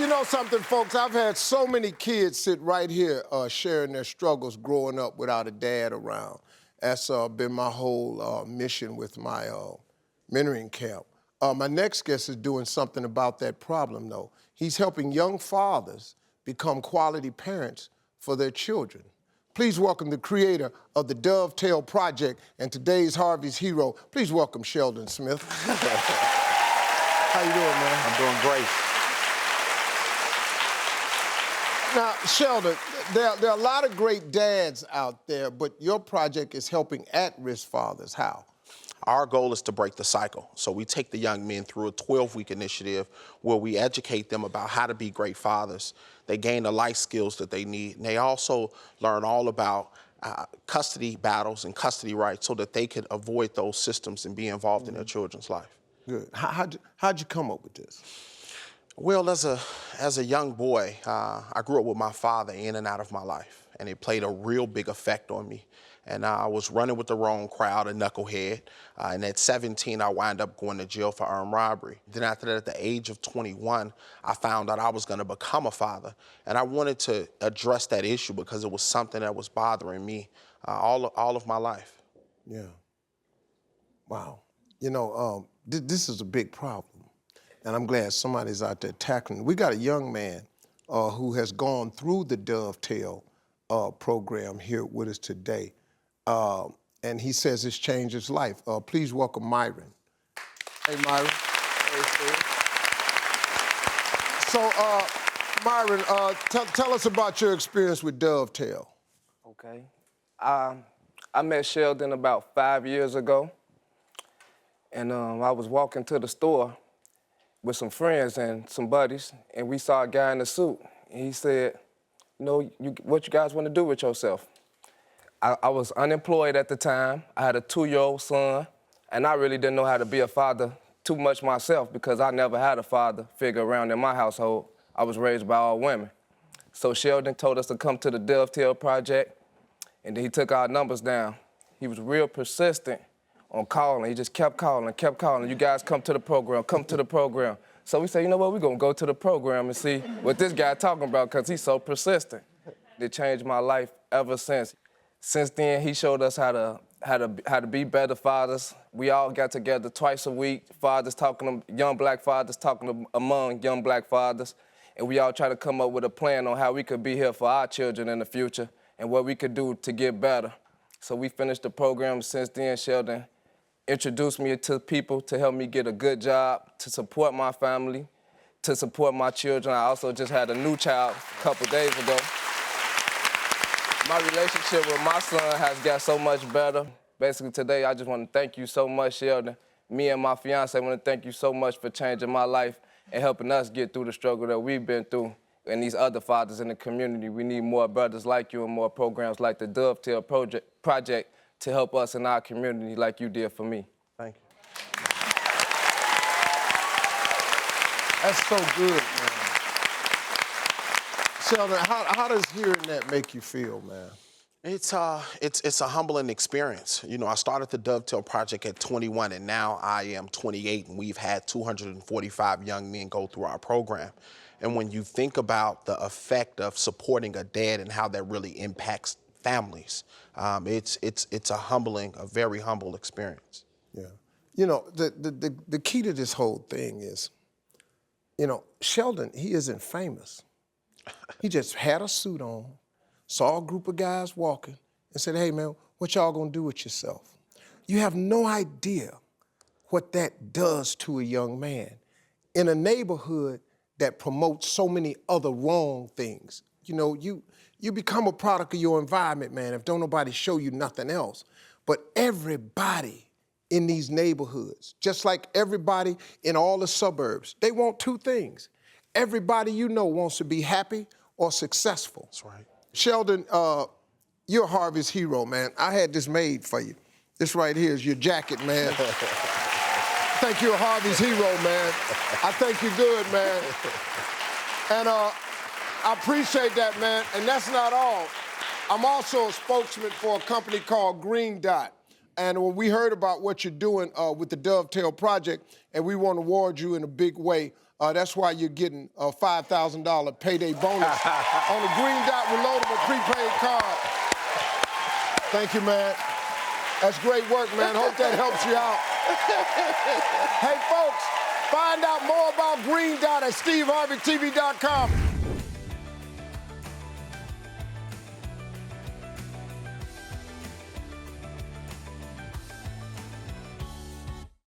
You know something, folks? I've had so many kids sit right here sharing their struggles growing up without a dad around. That's been my whole mission with my mentoring camp. My next guest is doing something about that problem, though. He's helping young fathers become quality parents for their children. Please welcome the creator of the Dovetail Project and today's Harvey's hero. Please welcome Sheldon Smith. How you doing, man? I'm doing great. Now, Sheldon, there are a lot of great dads out there, but your project is helping at-risk fathers. How? Our goal is to break the cycle. So we take the young men through a 12-week initiative where we educate them about how to be great fathers. They gain the life skills that they need. And they also learn all about custody battles and custody rights so that they can avoid those systems and be involved in their children's life. Good. How'd you come up with this? Well, as a young boy, I grew up with my father in and out of my life, and it played a real big effect on me. And I was running with the wrong crowd, a knucklehead. And at 17, I wound up going to jail for armed robbery. Then after that, at the age of 21, I found out I was going to become a father. And I wanted to address that issue because it was something that was bothering me all of my life. Yeah. Wow. You know, this is a big problem. And I'm glad somebody's out there tackling it. We got a young man who has gone through the Dovetail program here with us today. And he says it's changed his life. Please welcome Myron. Hey, Myron. Hey, Steve. So, Myron, tell us about your experience with Dovetail. Okay. I met Sheldon about 5 years ago. And I was walking to the store with some friends and some buddies, and we saw a guy in a suit. And he said, you know, what you guys want to do with yourself? I was unemployed at the time. I had a 2-year-old son, and I really didn't know how to be a father too much myself because I never had a father figure around in my household. I was raised by all women. So Sheldon told us to come to the Dovetail Project, and then he took our numbers down. He was real persistent on calling. He just kept calling, kept calling. You guys come to the program, come to the program. So we said, you know what, we're gonna go to the program and see what this guy talking about because he's so persistent. It changed my life ever since. Since then, he showed us how to be better fathers. We all got together twice a week, young black fathers talking among young black fathers, and we all try to come up with a plan on how we could be here for our children in the future and what we could do to get better. So we finished the program. Since then, Sheldon introduced me to people to help me get a good job, to support my family, to support my children. I also just had a new child a couple days ago. My relationship with my son has got so much better. Basically today, I just want to thank you so much, Sheldon. Me and my fiance want to thank you so much for changing my life and helping us get through the struggle that we've been through. And these other fathers in the community, we need more brothers like you and more programs like the Dovetail Project to help us in our community like you did for me. Thank you. That's so good, man. Sheldon, how does hearing that make you feel, man? It's a humbling experience. You know, I started the Dovetail Project at 21, and now I am 28, and we've had 245 young men go through our program. And when you think about the effect of supporting a dad and how that really impacts families, it's a very humble experience. Yeah. You know, the key to this whole thing is, you know, Sheldon, he isn't famous. He just had a suit on, saw a group of guys walking, and said, hey, man, what y'all gonna do with yourself? You have no idea what that does to a young man in a neighborhood that promotes so many other wrong things. You know, you become a product of your environment, man, if don't nobody show you nothing else. But everybody in these neighborhoods, just like everybody in all the suburbs, they want two things. Everybody you know wants to be happy or successful. That's right. Sheldon, you're Harvey's hero, man. I had this made for you. This right here is your jacket, man. I think you're Harvey's hero, man. I think you're good, man. And I appreciate that, man. And that's not all. I'm also a spokesman for a company called Green Dot. And when we heard about what you're doing with the Dovetail Project, and we want to award you in a big way, That's why you're getting a $5,000 payday bonus on the Green Dot Reloadable prepaid card. Thank you, man. That's great work, man. Hope that helps you out. Hey, folks, find out more about Green Dot at SteveHarveyTV.com.